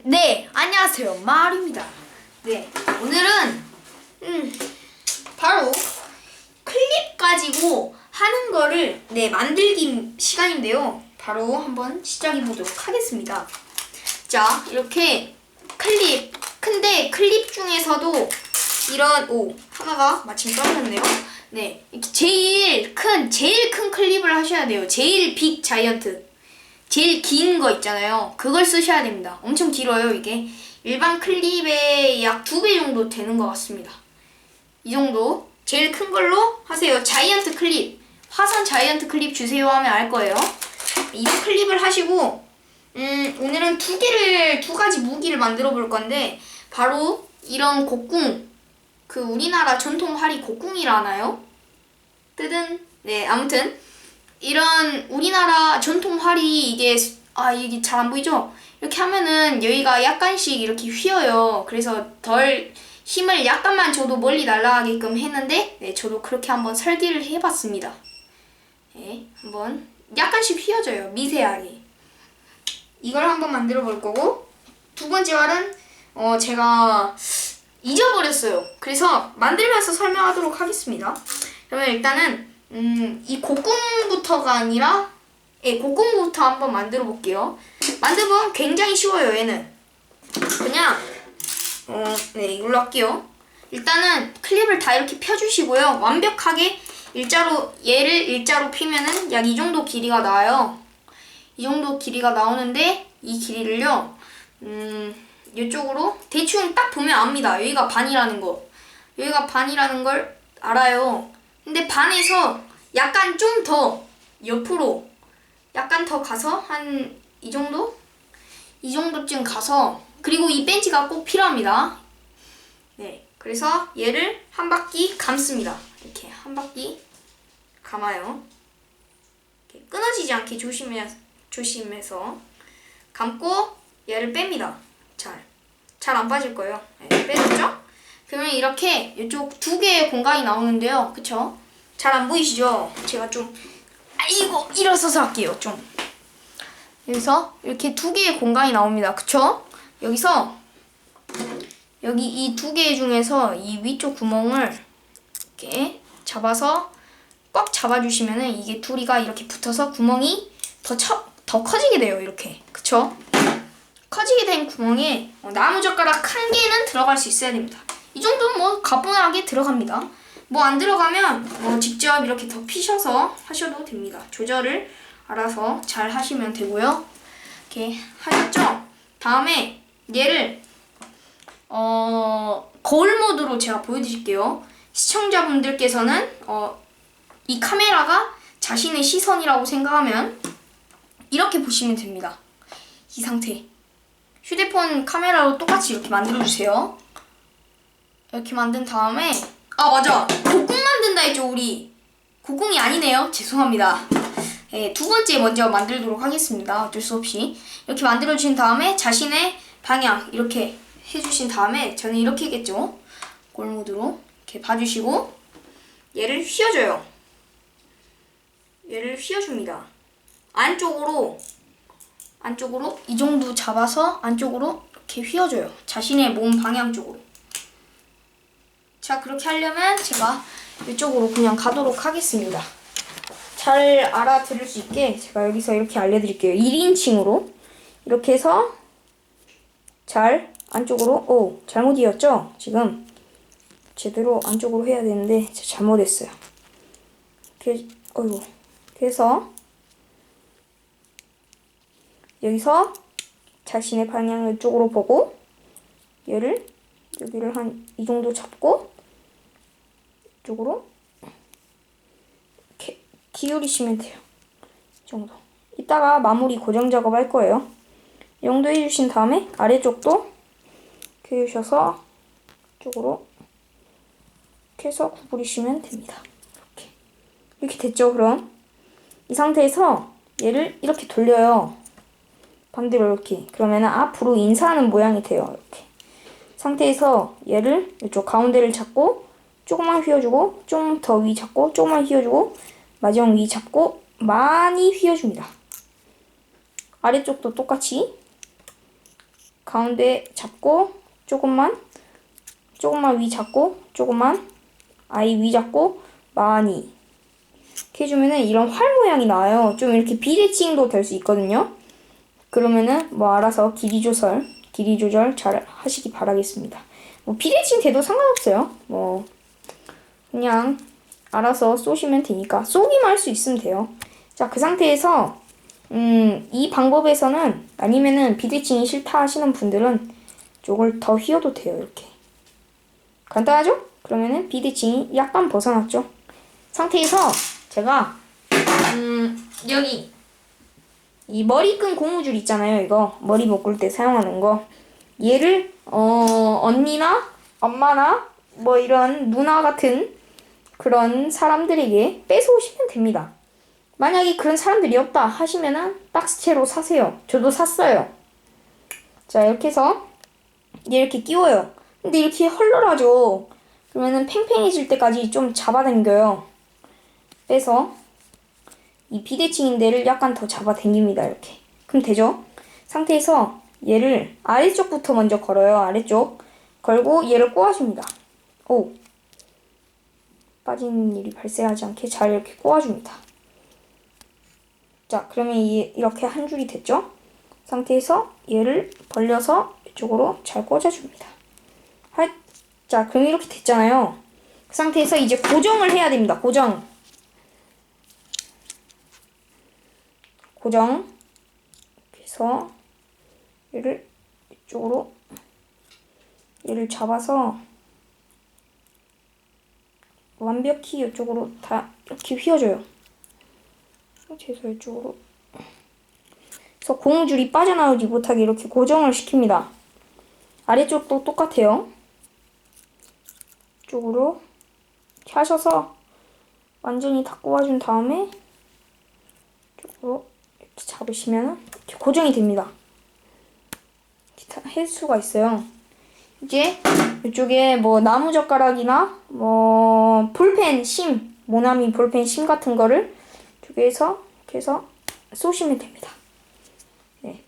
네, 안녕하세요. 마루입니다. 네, 오늘은 바로 클립 가지고 하는 거를 만들기 시간인데요. 바로 한번 시작해 보도록 하겠습니다. 자, 이렇게 클립. 근데 클립 중에서도 이런 하나가 마침 떨어졌네요. 네, 이렇게 제일 큰 클립을 하셔야 돼요. 제일 빅 자이언트. 제일 긴 거 있잖아요. 그걸 쓰셔야 됩니다. 엄청 길어요, 이게. 일반 클립의 약 2배 정도 되는 것 같습니다. 이 정도. 제일 큰 걸로 하세요. 자이언트 클립. 화산 자이언트 클립 주세요 하면 알 거예요. 이 클립을 하시고, 오늘은 두 가지 무기를 만들어 볼 건데, 바로 이런 곡궁. 우리나라 전통 활이 곡궁이라나요? 뜨든. 네, 아무튼. 이런 우리나라 전통 활이 이게 잘 안 보이죠? 이렇게 하면은 여기가 약간씩 이렇게 휘어요. 그래서 덜 힘을 약간만 줘도 멀리 날아가게끔 했는데 저도 그렇게 한번 설계를 해봤습니다. 네, 한번 약간씩 휘어져요. 미세하게. 이걸 한번 만들어 볼 거고, 두 번째 활은 제가 잊어버렸어요. 그래서 만들면서 설명하도록 하겠습니다. 그러면 일단은 이 곡궁부터가 아니라 곡궁부터 한번 만들어 볼게요. 만들면 굉장히 쉬워요. 얘는 그냥 이걸로 할게요. 일단은 클립을 다 이렇게 펴주시고요. 완벽하게 얘를 일자로 피면은 약 이 정도 길이가 나와요. 이 정도 길이가 나오는데 이 길이를요 이쪽으로 대충 딱 보면 압니다. 여기가 반이라는 걸 알아요. 근데 반에서 약간 좀 더 옆으로 약간 더 가서 한 이 정도? 이 정도쯤 가서, 그리고 이 벤치가 꼭 필요합니다. 네, 그래서 얘를 한 바퀴 감습니다. 이렇게 한 바퀴 감아요. 이렇게 끊어지지 않게 조심해서 감고 얘를 뺍니다. 잘 안 빠질 거예요. 네, 빼졌죠? 그러면 이렇게 이쪽 2개의 공간이 나오는데요. 그쵸? 잘 안 보이시죠? 제가 좀 일어서서 할게요. 여기서 이렇게 2개의 공간이 나옵니다. 그쵸? 여기서 여기 이 2개 중에서 이 위쪽 구멍을 이렇게 잡아서 꽉 잡아주시면은 이게 둘이가 이렇게 붙어서 구멍이 더 커지게 돼요. 이렇게. 그쵸? 커지게 된 구멍에 나무젓가락 1개는 들어갈 수 있어야 됩니다. 이 정도는 가뿐하게 들어갑니다. 안 들어가면 직접 이렇게 더 피셔서 하셔도 됩니다. 조절을 알아서 잘 하시면 되고요. 이렇게 하셨죠? 다음에 얘를 거울 모드로 제가 보여드릴게요. 시청자분들께서는 이 카메라가 자신의 시선이라고 생각하면 이렇게 보시면 됩니다. 이 상태. 휴대폰 카메라로 똑같이 이렇게 만들어주세요. 이렇게 만든 다음에 맞아! 곡궁 만든다 했죠, 우리. 곡궁이 아니네요. 죄송합니다. 네, 두 번째 먼저 만들도록 하겠습니다. 어쩔 수 없이. 이렇게 만들어주신 다음에 자신의 방향 이렇게 해주신 다음에 저는 이렇게 했겠죠. 골모드로 이렇게 봐주시고 얘를 휘어줘요. 얘를 휘어줍니다. 안쪽으로 이 정도 잡아서 안쪽으로 이렇게 휘어줘요. 자신의 몸 방향 쪽으로. 자, 그렇게 하려면 제가 이쪽으로 그냥 가도록 하겠습니다. 잘 알아들을 수 있게 제가 여기서 이렇게 알려드릴게요. 1인칭으로 이렇게 해서 잘 안쪽으로 잘못 이었죠? 지금 제대로 안쪽으로 해야 되는데 제가 잘못했어요. 이렇게 그래서 여기서 자신의 방향을 이쪽으로 보고 얘를 여기를 한 이 정도 잡고 이쪽으로 이렇게 기울이시면 돼요. 이 정도. 이따가 마무리 고정 작업할 거예요. 이 정도 해주신 다음에 아래쪽도 이렇게 해주셔서 이쪽으로 이렇게 해서 구부리시면 됩니다. 이렇게 됐죠? 그럼 이 상태에서 얘를 이렇게 돌려요. 반대로 이렇게. 그러면 앞으로 인사하는 모양이 돼요. 이렇게. 상태에서 얘를 이쪽 가운데를 잡고 조금만 휘어주고 좀 더 위 잡고 조금만 휘어주고 마지막 위 잡고 많이 휘어줍니다. 아래쪽도 똑같이 가운데 잡고 조금만 위 잡고 조금만 아이 위 잡고 많이 이렇게 해주면은 이런 활 모양이 나와요. 좀 이렇게 비대칭도 될 수 있거든요. 그러면은 뭐 알아서 길이 조절 잘 하시기 바라겠습니다. 뭐 비대칭 돼도 상관없어요. 뭐 그냥 알아서 쏘시면 되니까 쏘기만 할 수 있으면 돼요. 자, 그 상태에서 이 방법에서는 아니면은 비대칭이 싫다 하시는 분들은 이걸 더 휘어도 돼요. 이렇게 간단하죠? 그러면은 비대칭이 약간 벗어났죠. 상태에서 제가 여기 이 머리끈 고무줄 있잖아요. 이거 머리 묶을 때 사용하는 거 얘를 언니나 엄마나 뭐 이런 누나 같은 그런 사람들에게 뺏어오시면 됩니다. 만약에 그런 사람들이 없다 하시면은 박스채로 사세요. 저도 샀어요. 자, 이렇게 해서 얘 이렇게 끼워요. 근데 이렇게 헐렁하죠. 그러면은 팽팽해질 때까지 좀 잡아당겨요. 빼서 이 비대칭인데를 약간 더 잡아당깁니다. 이렇게. 그럼 되죠? 상태에서 얘를 아래쪽부터 먼저 걸어요. 아래쪽. 걸고 얘를 꼬아줍니다. 오. 빠지는 일이 발생하지 않게 잘 이렇게 꼬아줍니다. 자, 그러면 이렇게 한 줄이 됐죠? 상태에서 얘를 벌려서 이쪽으로 잘 꽂아줍니다. 자, 그럼 이렇게 됐잖아요. 그 상태에서 이제 고정을 해야 됩니다. 고정. 그래서 얘를 이쪽으로 얘를 잡아서 완벽히 이쪽으로 다 이렇게 휘어줘요. 그래서 이쪽으로 그래서 고무줄이 빠져나오지 못하게 이렇게 고정을 시킵니다. 아래쪽도 똑같아요. 이쪽으로 이렇게 하셔서 완전히 다 꼬아준 다음에 이쪽으로 이렇게 잡으시면 이렇게 고정이 됩니다. 이렇게 할 수가 있어요. 이제 이쪽에 뭐 나무젓가락이나 뭐 볼펜 심, 모나미 볼펜 심 같은 거를 이쪽에서 이렇게 해서 쏘시면 됩니다. 네,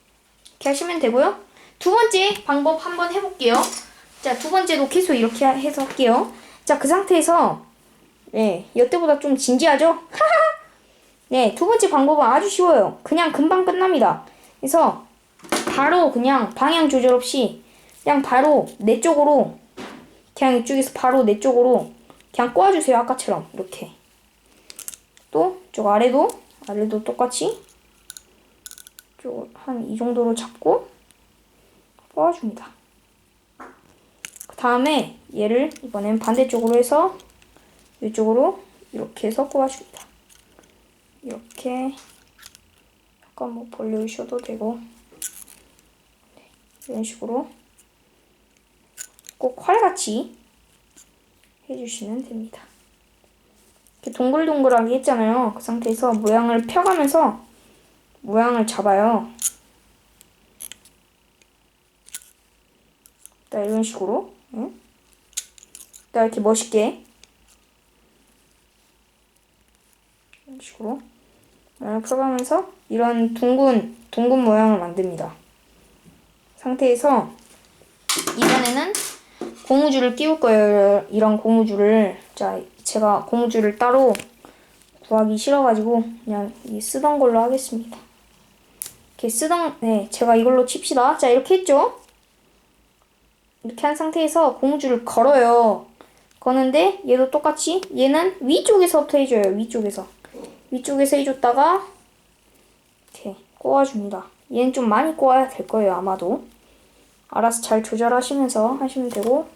이렇게 하시면 되고요. 두 번째 방법 한번 해볼게요. 자, 두 번째도 계속 이렇게 해서 할게요. 자, 그 상태에서 네, 여태보다 좀 진지하죠? 네, 두 번째 방법은 아주 쉬워요. 그냥 금방 끝납니다. 그래서 바로 그냥 방향 조절 없이 그냥 바로 내 쪽으로 그냥 이쪽에서 바로 내 쪽으로 그냥 꼬아주세요. 아까처럼 이렇게. 또 이쪽 아래도 똑같이 이쪽 한 이 정도로 잡고 꼬아줍니다. 그 다음에 얘를 이번엔 반대쪽으로 해서 이쪽으로 이렇게 해서 꼬아줍니다. 이렇게 약간 뭐 벌려주셔도 되고 네, 이런 식으로 꼭 활같이 해주시면 됩니다. 이렇게 동글동글하게 했잖아요. 그 상태에서 모양을 펴가면서 모양을 잡아요. 자, 이런 식으로 응? 자, 이렇게 멋있게 이런 식으로 모양을 펴가면서 이런 둥근 모양을 만듭니다. 상태에서 이번에는 고무줄을 끼울 거예요. 이런 고무줄을. 자, 제가 고무줄을 따로 구하기 싫어가지고 그냥 쓰던 걸로 하겠습니다. 이렇게 네, 제가 이걸로 칩시다. 자, 이렇게 했죠? 이렇게 한 상태에서 고무줄을 걸어요. 거는데 얘도 똑같이 얘는 위쪽에서부터 해줘요. 위쪽에서 해줬다가 이렇게 꼬아줍니다. 얘는 좀 많이 꼬아야 될 거예요. 아마도. 알아서 잘 조절하시면서 하시면 되고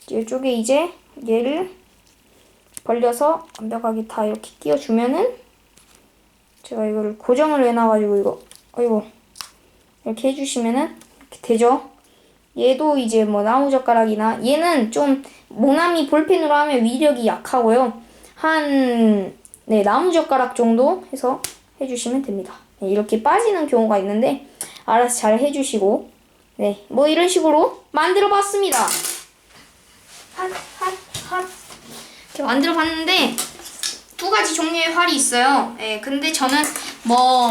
이쪽에 이제 얘를 벌려서 완벽하게 다 이렇게 끼워주면은 제가 이거를 고정을 해놔가지고 이거 이렇게 해주시면은 이렇게 되죠. 얘도 이제 뭐 나무젓가락이나 얘는 좀 모나미 볼펜으로 하면 위력이 약하고요. 네, 나무젓가락 정도 해서 해주시면 됩니다. 네, 이렇게 빠지는 경우가 있는데 알아서 잘 해주시고 네, 뭐 이런 식으로 만들어봤습니다. 이렇게 만들어봤는데 두 가지 종류의 활이 있어요. 예, 근데 저는 뭐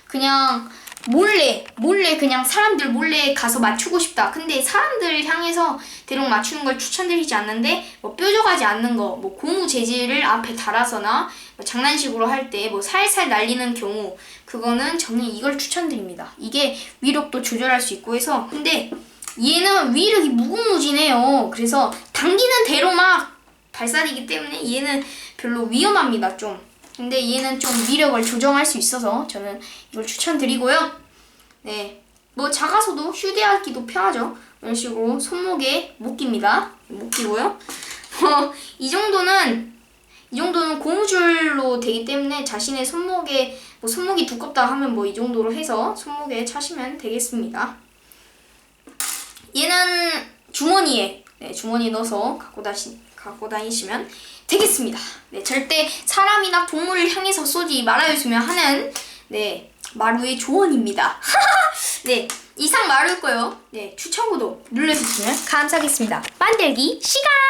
그냥 몰래 그냥 사람들 몰래 가서 맞추고 싶다. 근데 사람들 향해서 대롱 맞추는 걸 추천드리지 않는데 뭐 뾰족하지 않는 거, 뭐 고무 재질을 앞에 달아서나 뭐 장난식으로 할 때 뭐 살살 날리는 경우 그거는 저는 이걸 추천드립니다. 이게 위력도 조절할 수 있고 해서 근데 얘는 위력이 무궁무진해요. 그래서 당기는 대로 막 발사리기 때문에 얘는 별로 위험합니다. 좀. 근데 얘는 좀 위력을 조정할 수 있어서 저는 이걸 추천드리고요. 네, 뭐 작아서도 휴대하기도 편하죠. 이런 식으로 손목에 못 낍니다. 못 끼고요. 이 정도는 고무줄로 되기 때문에 자신의 손목에 뭐 손목이 두껍다 하면 뭐 이 정도로 해서 손목에 차시면 되겠습니다. 얘는 주머니에 넣어서 갖고 다니시면 되겠습니다. 네, 절대 사람이나 동물을 향해서 쏘지 말아줬으면 하는 마루의 조언입니다. 네, 이상 마루였고요. 네, 추천 구독 눌러주시면 감사하겠습니다. 만들기 시간!